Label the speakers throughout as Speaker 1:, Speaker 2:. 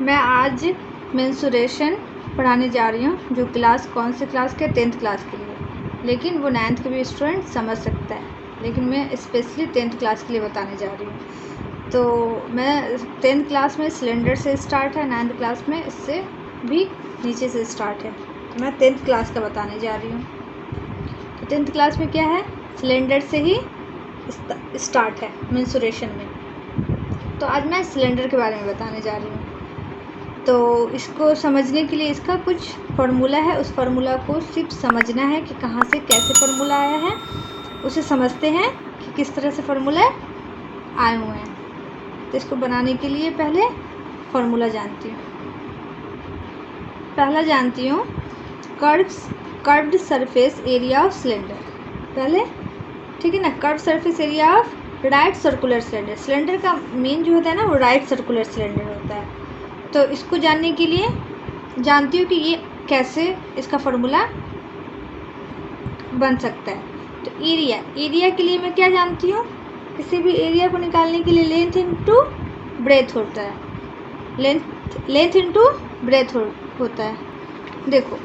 Speaker 1: मैं आज मेंसुरेशन पढ़ाने जा रही हूँ, जो क्लास कौन से क्लास के 10th क्लास के लिए, लेकिन वो 9th के भी स्टूडेंट समझ सकता है, लेकिन मैं स्पेशली 10th क्लास के लिए बताने जा रही हूँ। तो मैं 10th क्लास में सिलेंडर से स्टार्ट है, 9th क्लास में इससे भी नीचे से स्टार्ट है, तो मैं 10th क्लास का बताने जा रही हूँ। तो 10th क्लास में क्या है, सिलेंडर से ही स्टार्ट है मेंसुरेशन में। तो आज मैं सिलेंडर के बारे में बताने जा रही हूँ। तो इसको समझने के लिए इसका कुछ फार्मूला है, उस फार्मूला को सिर्फ समझना है कि कहाँ से कैसे फार्मूला आया है, उसे समझते हैं कि किस तरह से फार्मूला आए हुए हैं। तो इसको बनाने के लिए पहले फार्मूला जानती हूँ। पहला जानती हूँ curved surface area of cylinder. पहले ठीक है ना, curved surface area of right circular cylinder. Cylinder का मेन जो होता है ना, वो राइट सर्कुलर सिलेंडर होता है। तो इसको जानने के लिए जानती हूँ कि ये कैसे इसका फार्मूला बन सकता है। तो एरिया के लिए मैं क्या जानती हूँ, किसी भी एरिया को निकालने के लिए लेंथ इनटू ब्रेथ होता है। लेंथ इनटू ब्रेथ होता है। देखो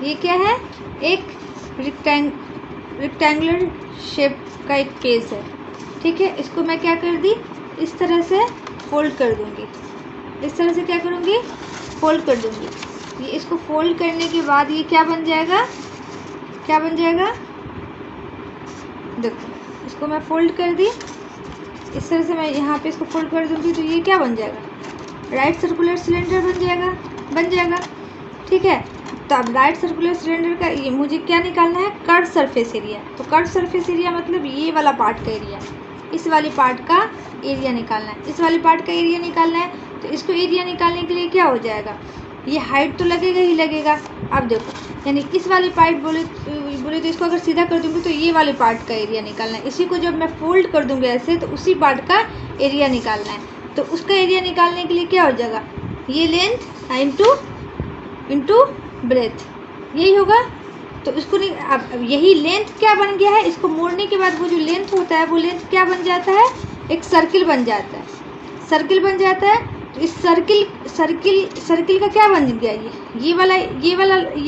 Speaker 1: ये क्या है, एक रेक्टेंगुलर शेप का एक पेज है, ठीक है। इसको मैं क्या कर दी, इस तरह से फोल्ड कर दूंगी। इस तरह से क्या करूँगी, फोल्ड कर दूँगी। ये इसको फोल्ड करने के बाद ये क्या बन जाएगा, क्या बन जाएगा, देखो इसको मैं फोल्ड कर दी, इस तरह से मैं यहाँ पे इसको फोल्ड कर दूँगी, तो ये क्या बन जाएगा, राइट सर्कुलर सिलेंडर बन जाएगा, ठीक है। तो अब राइट सर्कुलर सिलेंडर का ये मुझे क्या निकालना है, कर्व सरफेस एरिया। तो कर्व सरफेस एरिया मतलब ये वाला पार्ट का एरिया, इस वाली पार्ट का एरिया निकालना है, इस वाली पार्ट का एरिया निकालना है। तो इसको एरिया निकालने के लिए क्या हो जाएगा, ये हाइट तो लगेगा ही लगेगा। अब देखो, यानी इस वाली पार्ट बोले तो इसको अगर सीधा कर दूँगी तो ये वाले पार्ट का एरिया निकालना है। इसी को जब मैं फोल्ड कर दूँगी ऐसे, तो उसी पार्ट का एरिया निकालना है। तो उसका एरिया निकालने के लिए क्या हो जाएगा, ये लेंथ इंटू ब्रेथ, यही होगा। तो इसको नहीं, अब यही लेंथ क्या बन गया है, इसको मोड़ने के बाद वो जो लेंथ होता है, वो लेंथ क्या बन जाता है, एक सर्किल बन जाता है। सर्किल बन जाता है। तो इस सर्किल का क्या बन गया, ये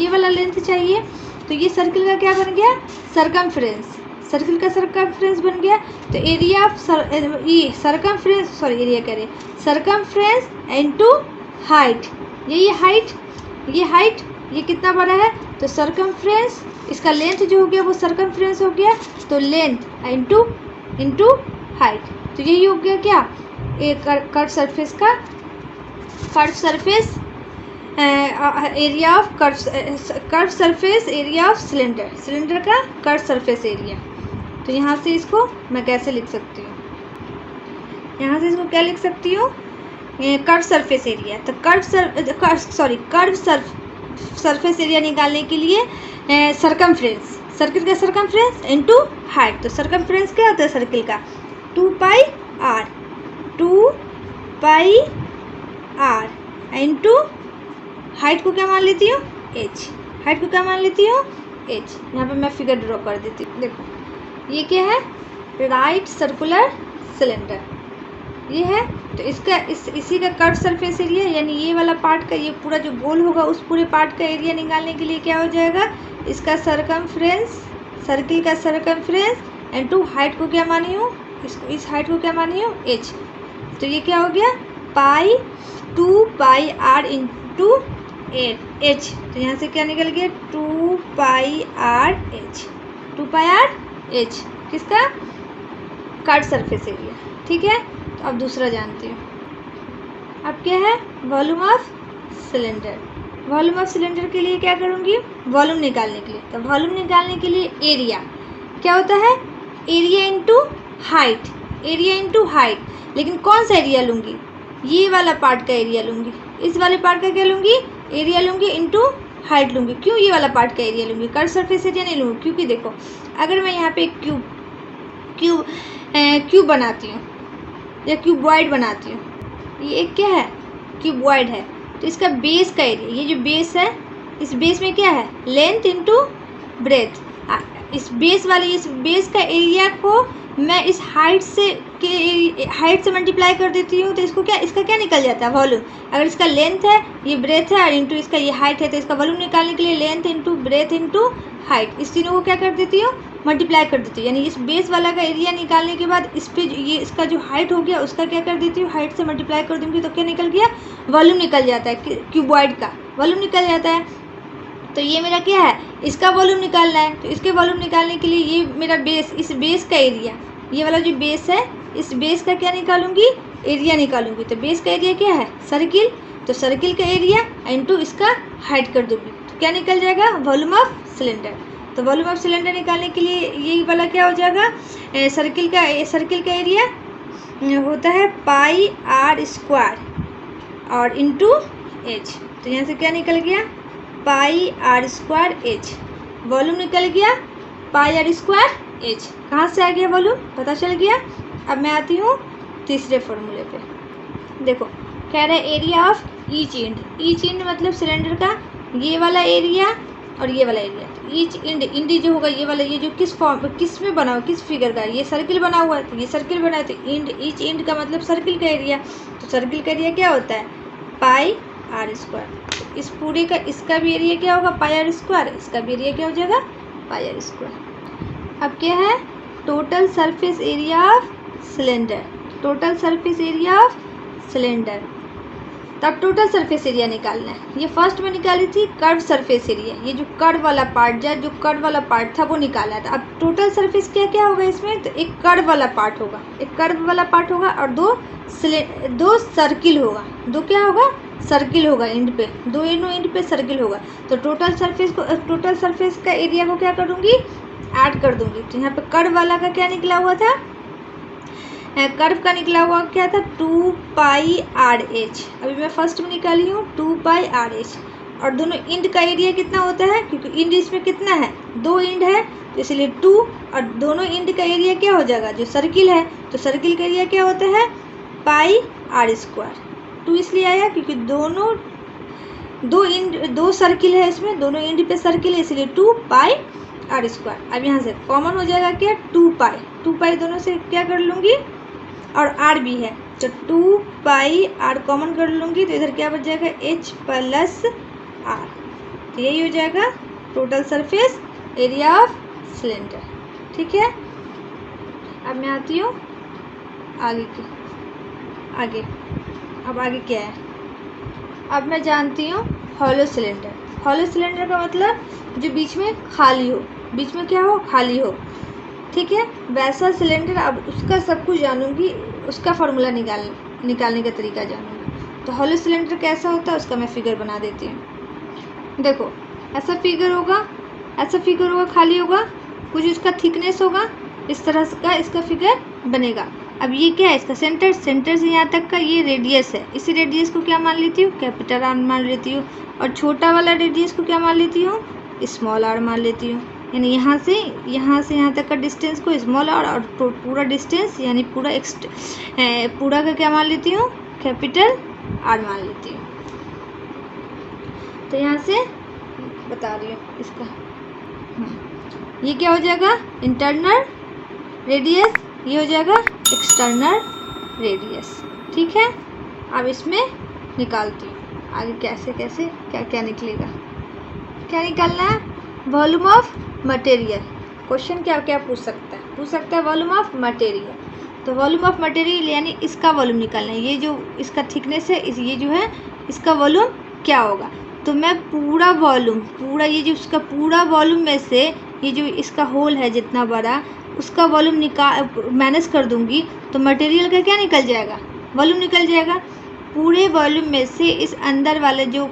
Speaker 1: वाला लेंथ चाहिए। तो ये सर्किल का क्या बन गया, सर्कमफ्रेंस। सर्किल का सर्कमफ्रेंस बन गया। तो area of circumference, sorry area कह रहे, सर्कमफ्रेंस इनटू हाइट। ये हाइट ये कितना बड़ा है, तो सर्कमफ्रेंस, इसका लेंथ जो हो गया वो सर्कमफ्रेंस हो गया। तो लेंथ इंटू हाइट, तो यही हो गया क्या, एक कर्व सरफेस का curve surface area of curve surface area of cylinder का कर्व सरफेस एरिया। तो यहाँ से इसको मैं कैसे लिख सकती हूँ, यहाँ से इसको क्या लिख सकती हूँ, कर्व सरफेस एरिया। तो कर्व सरफेस एरिया निकालने के लिए सर्कमफ्रेंस, सर्किल का सर्कमफ्रेंस इनटू हाइट। तो सर्कमफ्रेंस क्या होता है सर्किल का, 2 पाई आर इनटू हाइट को क्या मान लेती हूँ, h। हाइट को क्या मान लेती हूँ, h। यहाँ पे मैं फिगर ड्रॉ कर देती हूँ। देखो ये क्या है, राइट सर्कुलर सिलेंडर ये है। तो इसका इसी का कर्व सरफेस एरिया, यानी ये वाला पार्ट का, ये पूरा जो गोल होगा उस पूरे पार्ट का एरिया निकालने के लिए क्या हो जाएगा, इसका सर्कमफ्रेंस, सर्किल का सर्कमफ्रेंस इनटू हाइट को क्या मानी हूँ, इस हाइट को क्या मानी हूँ, h। तो ये क्या हो गया, 2 पाई आर इंटू h। तो यहाँ से क्या निकल गया, 2 पाई आर h, किसका, कर्व सरफेस एरिया, ठीक है। तो अब दूसरा जानती हूँ, अब क्या है, volume of cylinder. Volume of cylinder के लिए क्या करूँगी, वॉल्यूम निकालने के लिए। तो वॉल्यूम निकालने के लिए एरिया क्या होता है, एरिया इंटू हाइट। लेकिन कौन सा एरिया लूँगी, ये वाला पार्ट का एरिया लूँगी, इस वाले पार्ट का क्या लूँगी, एरिया लूँगी इंटू हाइट लूँगी। क्यों ये वाला पार्ट का एरिया लूँगी, कर्व सरफेस एरिया नहीं लूँगी, क्योंकि देखो अगर मैं यहाँ पे एक क्यूब बनाती हूँ या क्यूबॉइड बनाती हूँ, ये एक क्या है, क्यूबॉइड है। तो इसका बेस का एरिया, ये जो बेस है, इस बेस में क्या है, लेंथ इंटू ब्रेथ। इस बेस का एरिया को मैं इस हाइट से के हाइट से मल्टीप्लाई कर देती हूँ तो इसको क्या, इसका क्या निकल जाता है, वॉल्यूम। अगर इसका लेंथ है, ये ब्रेथ है और इंटू इसका ये हाइट है, तो इसका वॉल्यूम निकालने के लिए length into breadth into height, इस तीनों को क्या कर देती हूँ, मल्टीप्लाई कर देती हूँ। यानी इस बेस वाला का एरिया निकालने के बाद इस पे ये इसका जो हाइट हो गया उसका क्या कर देती हूँ, हाइट से मल्टीप्लाई कर दूँगी तो क्या निकल गया, वॉल्यूम निकल जाता है, क्यूबॉइड का वॉल्यूम निकल जाता है। तो ये मेरा क्या है, इसका वॉल्यूम निकालना है। तो इसके वॉल्यूम निकालने के लिए ये मेरा बेस, इस बेस का एरिया, ये वाला जो बेस है, इस बेस का क्या निकालूंगी, एरिया निकालूंगी। तो बेस का एरिया क्या है, सर्किल, तो सर्किल का एरिया इंटू इसका हाइट कर दूंगी तो क्या निकल जाएगा, वॉल्यूम ऑफ सिलेंडर। तो वॉल्यूम ऑफ सिलेंडर निकालने के लिए ये वाला क्या हो जाएगा, सर्किल का एरिया होता है पाई आर स्क्वायर और इंटू एच। तो यहाँ से क्या निकल गया, पाई आर स्क्वायर एच। वॉल्यूम निकल गया पाई आर स्क्वायर एच। कहाँ से आ गया वॉल्यूम, पता चल गया। अब मैं आती हूँ तीसरे फॉर्मूले पे। देखो कह रहा है area of each end. Each end मतलब सिलेंडर का ये वाला एरिया और ये वाला एरिया। तो ईच इंड, इंड जो होगा ये वाला, ये जो किस फॉर्म, किस में बना हुआ, किस फिगर का, ये सर्किल बना हुआ है तो ये सर्किल बना है, तो इंड, ईच इंड का मतलब सर्किल का एरिया। तो सर्किल का एरिया क्या होता है, पाई आर स्क्वायर। इस पूरे का, इसका भी एरिया क्या होगा, पाई आर स्क्वायर, इसका भी एरिया क्या हो जाएगा, पाई आर स्क्वायर। अब क्या है, total surface area of cylinder, total surface area of cylinder. तब टोटल सरफेस एरिया निकालना है। ये फर्स्ट में निकाली थी कर्व सरफेस एरिया, ये जो कर्व वाला पार्ट, जो कर्व वाला पार्ट था वो निकाला था। अब टोटल सरफेस क्या क्या होगा इसमें, तो एक कर्व वाला पार्ट होगा, एक कर्व वाला पार्ट होगा और दो सर्किल होगा, दो क्या होगा, सर्किल होगा इंड पे, दो इंड पे सर्किल होगा। तो टोटल सरफेस का एरिया को क्या करूँगी, ऐड कर दूंगी। तो यहाँ पे कर्व वाला का क्या निकला हुआ था, कर्व का निकला हुआ क्या था, 2 पाई आर एच। अभी मैं फर्स्ट में निकाली हूँ 2 पाई आर एच। और दोनों इंड का एरिया कितना होता है, क्योंकि इंड इसमें कितना है, 2 इंड है तो इसलिए 2, और दोनों इंड का एरिया क्या हो जाएगा, जो सर्किल है तो सर्किल का एरिया क्या होता है, पाई आर स्क्वायर। 2 इसलिए आया क्योंकि दो सर्किल है इसमें, दोनों इंड पे सर्किल है इसलिए 2 पाई आर स्क्वायर। अब यहाँ से कॉमन हो जाएगा क्या, 2 पाई दोनों से क्या कर लूँगी, और आर भी है तो 2 पाई आर कॉमन कर लूँगी तो इधर क्या बच जाएगा, एच प्लस आर। तो यही हो जाएगा total surface area of cylinder. ठीक है, अब मैं आती हूँ आगे। अब आगे क्या है, अब मैं जानती हूँ हॉलो सिलेंडर। हॉलो सिलेंडर का मतलब जो बीच में खाली हो, बीच में क्या हो, खाली हो। ठीक है, वैसा सिलेंडर। अब उसका सब कुछ जानूंगी, उसका फार्मूला निकालने का तरीका जानूंगी। तो हॉलो सिलेंडर कैसा होता है उसका मैं फिगर बना देती हूँ। देखो ऐसा फिगर होगा खाली होगा, कुछ इसका थिकनेस होगा, इस तरह का इसका फिगर बनेगा। अब ये क्या है, इसका सेंटर से यहाँ तक का ये रेडियस है। इसी रेडियस को क्या मान लेती हूँ, कैपिटल आर मान लेती हूँ, और छोटा वाला रेडियस को क्या मान लेती हूँ, स्मॉल आर मान लेती हूँ। यानी यहाँ से यहाँ तक का डिस्टेंस को स्मॉल आर, और पूरा डिस्टेंस यानी पूरा का क्या मान लेती हूँ, कैपिटल आर मान लेती हूँ। तो यहाँ से बता रही हूँ इसका, ये क्या हो जाएगा, इंटरनल रेडियस, ये हो जाएगा एक्सटर्नल रेडियस। ठीक है, अब इसमें निकालती हूँ आगे कैसे क्या निकलेगा। क्या निकालना है, वॉल्यूम ऑफ मटेरियल। क्वेश्चन क्या पूछ सकता है वॉल्यूम ऑफ मटेरियल। तो वॉल्यूम ऑफ मटेरियल यानी इसका वॉल्यूम निकालना है। ये जो इसका थिकनेस है, ये जो है इसका वॉल्यूम क्या होगा। तो मैं पूरा ये जो इसका पूरा वॉल्यूम में से ये जो इसका होल है जितना बड़ा, उसका वॉल्यूम माइनस कर दूंगी तो मटेरियल का क्या निकल जाएगा, वॉल्यूम निकल जाएगा। पूरे वॉल्यूम में से इस अंदर वाले जो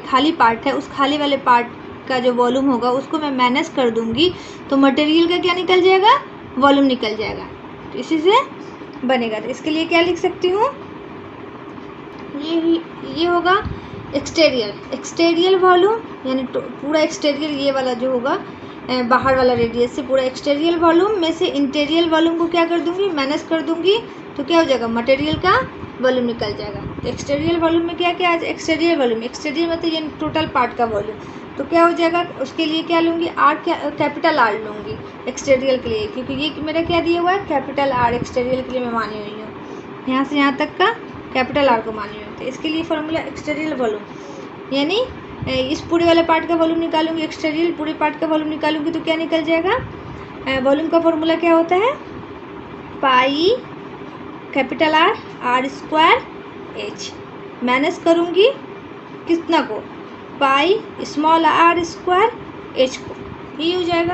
Speaker 1: खाली पार्ट है, उस खाली वाले पार्ट का जो वॉल्यूम होगा उसको मैं माइनस कर दूंगी तो मटेरियल का क्या निकल जाएगा, वॉल्यूम निकल जाएगा। तो इसी से बनेगा। तो इसके लिए क्या लिख सकती हूँ, ये होगा एक्सटेरियल वॉल्यूम, यानी पूरा एक्सटेरियल ये वाला जो होगा बाहर वाला रेडियस से पूरा एक्सटेरियल वॉल्यूम में से इंटीरियल वॉल्यूम को क्या कर दूंगी, माइनस कर दूंगी तो क्या हो जाएगा, मटेरियल का वॉल्यूम निकल जाएगा। तो एक्सटेरियल वॉल्यूम में क्या क्या आ जाए, एक्सटेरियल मतलब ये टोटल पार्ट का वॉल्यूम। तो क्या हो जाएगा, उसके लिए क्या लूँगी, आर कैपिटल आर लूँगी एक्सटीरियर के लिए, क्योंकि ये मेरा क्या दिया हुआ है, कैपिटल आर एक्सटीरियर के लिए मैं मानी हुई हूँ, यहाँ से यहाँ तक का कैपिटल आर को मानी हुई हूँ। तो इसके लिए फॉर्मूला एक्सटीरियर वॉल्यूम, यानी इस पूरे वाले पार्ट का वॉल्यूम निकालूंगी, एक्सटीरियर पूरे पार्ट का वॉल्यूम निकालूंगी, तो क्या निकल जाएगा, वॉल्यूम का फॉर्मूला क्या होता है, pi capital R R square H, minus करूँगी कितना को, pi small R square H को, ये हो जाएगा।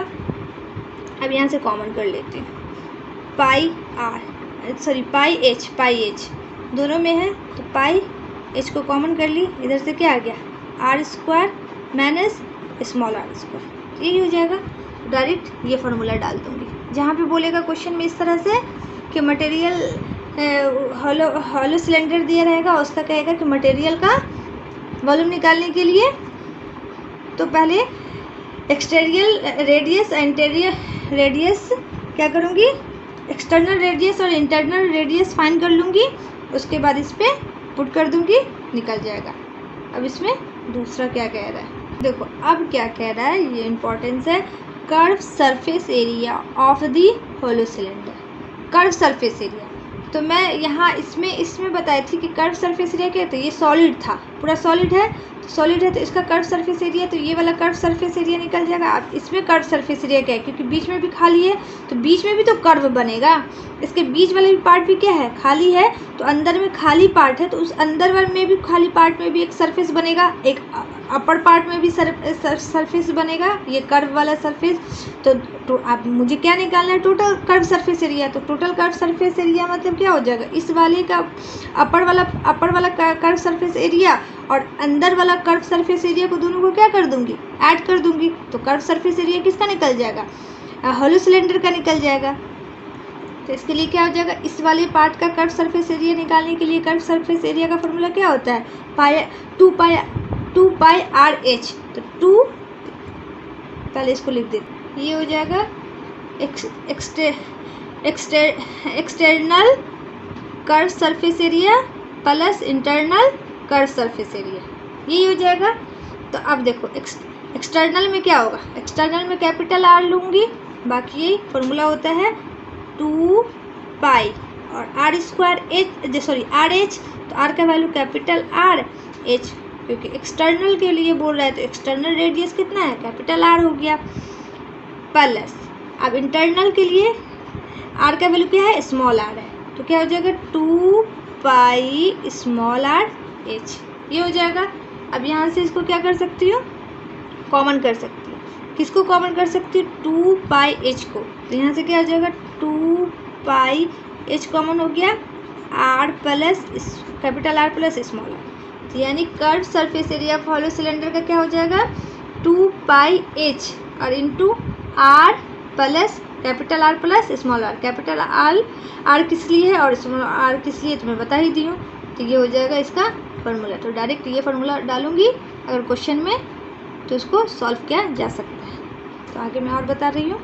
Speaker 1: अब यहाँ से कॉमन कर लेती हूँ, पाई एच दोनों में है, तो पाई एच को कॉमन कर ली, इधर से क्या आ गया, R square minus small R square, यही हो जाएगा। डायरेक्ट ये फार्मूला डाल दूँगी। जहाँ पे बोलेगा क्वेश्चन में इस तरह से कि मटेरियल हॉलो सिलेंडर दिया रहेगा, उसका कहेगा कि मटेरियल का वॉल्यूम निकालने के लिए तो पहले एक्सटीरियर रेडियस इंटीरियर रेडियस क्या करूँगी, एक्सटर्नल रेडियस और इंटरनल रेडियस फाइंड कर लूँगी, उसके बाद इस पर पुट कर दूँगी, निकल जाएगा। अब इसमें दूसरा क्या कह रहा है, देखो अब क्या कह रहा है, ये इम्पोर्टेंस है, curve surface area of the hollow cylinder, curve surface area. तो मैं यहाँ इसमें बताई थी कि कर्व सरफेस एरिया क्या है, तो ये सॉलिड था, पूरा सॉलिड है, तो इसका कर्व सरफेस एरिया, तो ये वाला कर्व सरफेस एरिया निकल जाएगा। अब इसमें कर्व सरफेस एरिया क्या है, क्योंकि बीच में भी खाली है, तो बीच में भी तो कर्व बनेगा, इसके बीच वाले भी पार्ट भी क्या है, खाली है, तो अंदर में खाली पार्ट है, तो उस अंदर वाले में भी खाली पार्ट में भी एक सरफेस बनेगा, एक अपर पार्ट में भी सरफेस बनेगा, ये कर्व वाला सरफेस। तो अब मुझे क्या निकालना है, टोटल कर्व सरफेस एरिया। तो टोटल कर्व सरफेस एरिया मतलब क्या हो जाएगा, इस वाले का अपर वाला कर्व सरफेस एरिया और अंदर वाला कर्व सरफेस एरिया को दोनों को क्या कर दूंगी, ऐड कर दूंगी, तो कर्व सरफेस एरिया किसका निकल जाएगा, होलो सिलेंडर का निकल जाएगा। तो इसके लिए क्या हो जाएगा, इस वाले पार्ट का कर्व सरफेस एरिया निकालने के लिए कर्व सरफेस एरिया का फॉर्मूला क्या होता है, टू पाई आर एच। तो टू, पहले इसको लिख देते, ये हो जाएगा external curve surface area plus internal curve surface area, यही हो जाएगा। तो अब देखो एक्सटर्नल में क्या होगा, एक्सटर्नल में कैपिटल आर लूँगी, बाकी यही फॉर्मूला होता है 2 पाई और आर स्क्वायर आर एच, तो आर का वैल्यू कैपिटल आर, एच क्योंकि एक्सटर्नल के लिए बोल रहा है, तो एक्सटर्नल रेडियस कितना है, कैपिटल आर हो गया, प्लस अब इंटरनल के लिए आर का वैल्यू क्या है, स्मॉल आर है, तो क्या हो जाएगा 2 पाई स्मॉल आर एच, ये हो जाएगा। अब यहाँ से इसको क्या कर सकती हूँ, कॉमन कर सकती हूँ, किसको कॉमन कर सकती हूँ, 2 पाई एच को, तो यहाँ से क्या हो जाएगा 2 पाई एच कॉमन हो गया, R plus capital R plus small R, तो यानी curve surface area of hollow cylinder का क्या हो जाएगा 2 पाई एच और into R plus capital R plus small R, capital R किस लिए है और स्मॉल आर किस लिए तो मैं बता ही दी हूँ, तो ये हो जाएगा इसका फार्मूला। तो डायरेक्ट ये फार्मूला डालूंगी अगर क्वेश्चन में, तो इसको सॉल्व किया जा सकता है। तो आगे मैं और बता रही हूँ।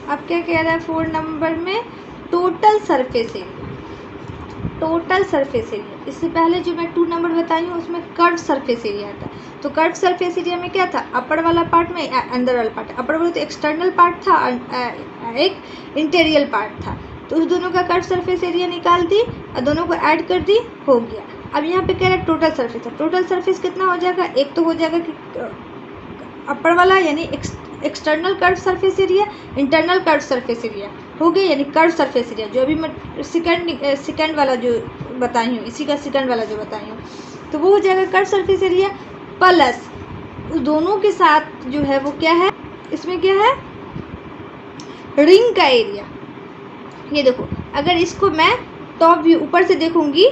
Speaker 1: अब क्या कह रहा है 4 नंबर में, total surface area, total surface area. इससे पहले जो मैं 2 नंबर बताई हूँ उसमें कर्व सरफेस एरिया था, तो कर्व सरफेस एरिया में क्या था, अपर वाला पार्ट में अंदर वाला पार्ट, अपर वाला तो एक्सटर्नल पार्ट था, एक इंटीरियर पार्ट था, तो उस दोनों का कर्व सरफेस एरिया निकाल दी और दोनों को ऐड कर दी, हो गया। अब यहाँ पे कह रहा है टोटल सरफेस, टोटल सरफेस कितना हो जाएगा, एक तो हो जाएगा कि अपर वाला यानी external curve surface area, internal curve surface area हो गया, यानी कर्व सरफेस एरिया जो अभी मैं सेकंड वाला जो बताई हूँ, इसी का सेकंड वाला जो बताई हूँ, तो वो हो जाएगा कर्व सरफेस एरिया प्लस उस दोनों के साथ जो है वो क्या है, इसमें क्या है, रिंग का एरिया। ये देखो अगर इसको मैं टॉप व्यू ऊपर से देखूंगी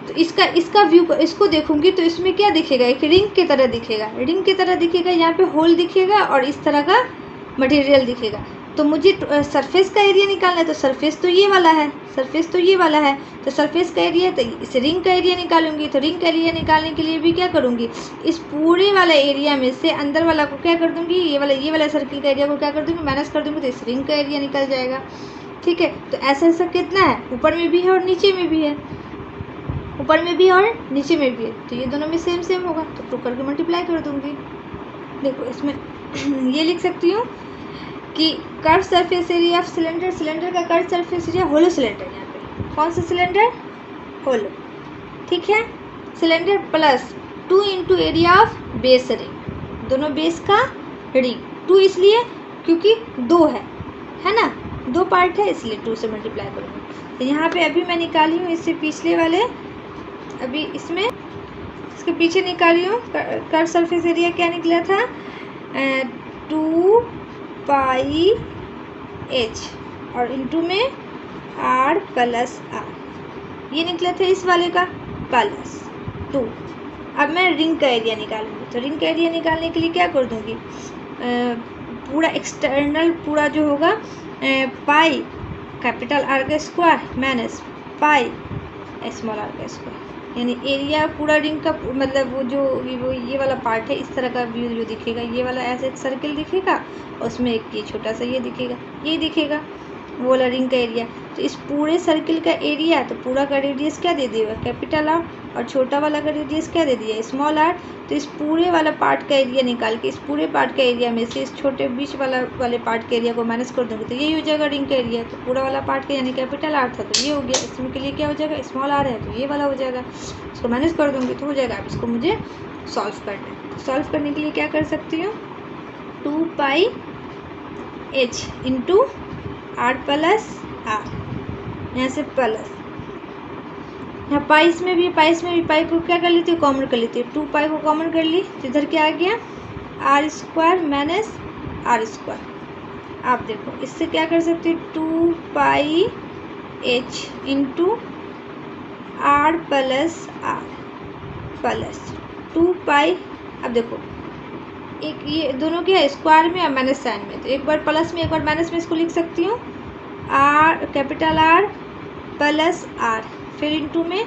Speaker 1: तो इसका व्यू इसको देखूंगी तो इसमें क्या दिखेगा, एक रिंग की तरह दिखेगा, रिंग की तरह दिखेगा, यहाँ पे होल दिखेगा और इस तरह का मटेरियल दिखेगा। तो मुझे सरफेस का एरिया निकालना है, तो सरफेस तो ये वाला है, सरफेस तो ये वाला है, तो सरफेस का एरिया, तो इस रिंग का एरिया निकालूंगी, तो रिंग का एरिया निकालने के लिए भी क्या करूँगी, इस पूरे वाला एरिया में से अंदर वाला को क्या कर दूँगी, ये वाला सर्किल का एरिया को क्या कर दूँगी, माइनस कर दूँगी, तो इस रिंग का एरिया निकल जाएगा। ठीक है, तो ऐसा कितना है, ऊपर में भी है और नीचे में भी है, ऊपर में भी और नीचे में भी है, तो ये दोनों में सेम सेम होगा, तो 2 करके मल्टीप्लाई कर दूँगी। देखो इसमें ये लिख सकती हूँ कि curve surface area of cylinder, cylinder का curve surface area, hollow cylinder, यहाँ पे कौन सा सिलेंडर, होलो, ठीक है। Cylinder plus 2 into area of base ring, दोनों बेस का रिंग, 2 इसलिए क्योंकि 2 है ना, 2 पार्ट है इसलिए 2 से मल्टीप्लाई करूँगी। तो यहाँ पे अभी मैं निकाली हूँ इससे पिछले वाले, अभी इसमें इसके पीछे निकाली हूँ, कर्व सरफेस एरिया क्या निकला था, 2 पाई h और इंटू में r प्लस r, ये निकला था इस वाले का प्लस 2। अब मैं रिंग का एरिया निकालूंगी, तो रिंग का एरिया निकालने के लिए क्या कर दूंगी, पूरा एक्सटर्नल पूरा जो होगा पाई कैपिटल आर का square minus pi small R का स्क्वायर, यानी एरिया पूरा रिंग का, मतलब वो जो ये वाला पार्ट है, इस तरह का व्यू जो दिखेगा, ये वाला ऐसे एक सर्कल दिखेगा, उसमें एक ये छोटा सा ये दिखेगा, ये दिखेगा वो वाला रिंग का एरिया। तो इस पूरे सर्कल का एरिया, तो पूरा का रेडियस क्या दे दिया, कैपिटल आर, और छोटा वाला का रेडियस क्या दे दिया, स्मॉल आर। तो इस पूरे वाला पार्ट का एरिया निकाल के इस पूरे पार्ट का एरिया में से इस छोटे बीच वाले पार्ट के एरिया को माइनस कर दूँगी, तो यही हो जाएगा रिंग का एरिया। तो पूरा वाला पार्ट का यानी कैपिटल आर था, तो ये हो गया, इसमें के लिए क्या हो जाएगा, स्मॉल आर है, तो ये वाला हो जाएगा, इसको माइनस कर दूँगी तो हो जाएगा। अब इसको मुझे सॉल्व करना है, तो सॉल्व करने के लिए क्या कर सकती हूँ, 2 पाई h into r plus r, यहाँ से प्लस, यहाँ पाइस में भी पाई को क्या कर लेती हूँ, कॉमन कर लेती हूँ, 2 पाई को कॉमन कर ली, तो इधर क्या आ गया, r square minus r square. आप देखो इससे क्या कर सकते हो, 2 पाई h into r plus r plus 2 पाई। अब देखो एक ये दोनों क्या है, स्क्वायर में और माइनस साइन में, तो एक बार प्लस में एक बार माइनस में इसको लिख सकती हूँ, R capital R plus R, फिर इंटू में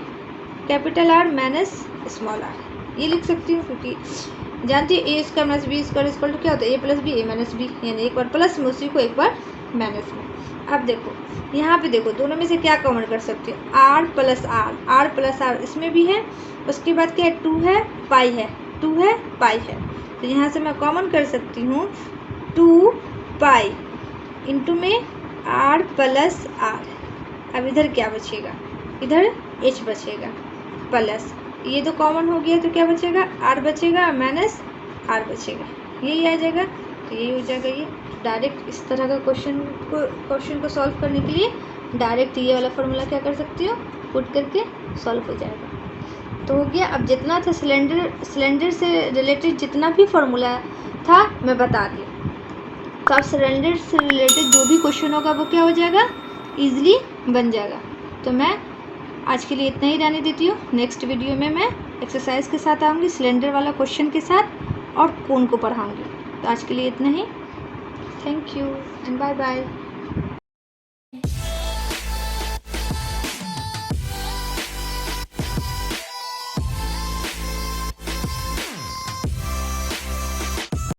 Speaker 1: capital R minus small R, ये लिख सकती हूँ, क्योंकि जानती है A square minus B square equal to क्या होता है, A plus B A minus B, यानी एक बार प्लस में उसी को एक बार माइनस में। अब देखो यहाँ पे देखो दोनों में से क्या कॉमन कर सकते हैं, आर प्लस आर इसमें भी है, उसके बाद क्या है, 2 है पाई है, 2 है पाई है, तो यहाँ से मैं कॉमन कर सकती हूँ 2 पाई इंटू में r प्लस r। अब इधर क्या बचेगा, इधर h बचेगा प्लस, ये तो कॉमन हो गया, तो क्या बचेगा, r बचेगा माइनस r बचेगा, यही आ जाएगा, तो यही हो जाएगा। ये डायरेक्ट इस तरह का क्वेश्चन को सॉल्व करने के लिए डायरेक्ट ये वाला फॉर्मूला क्या कर सकती हो, पुट करके सॉल्व हो जाएगा। तो हो गया। अब जितना था सिलेंडर से रिलेटेड जितना भी फार्मूला था मैं बता दी, तो अब सिलेंडर से रिलेटेड जो भी क्वेश्चन होगा वो क्या हो जाएगा, ईजिली बन जाएगा। तो मैं आज के लिए इतना ही रहने देती हूँ। नेक्स्ट वीडियो में मैं एक्सरसाइज के साथ आऊँगी, सिलेंडर वाला क्वेश्चन के साथ, और कोन को पढ़ाऊँगी। तो आज के लिए इतना ही। Thank you and bye bye.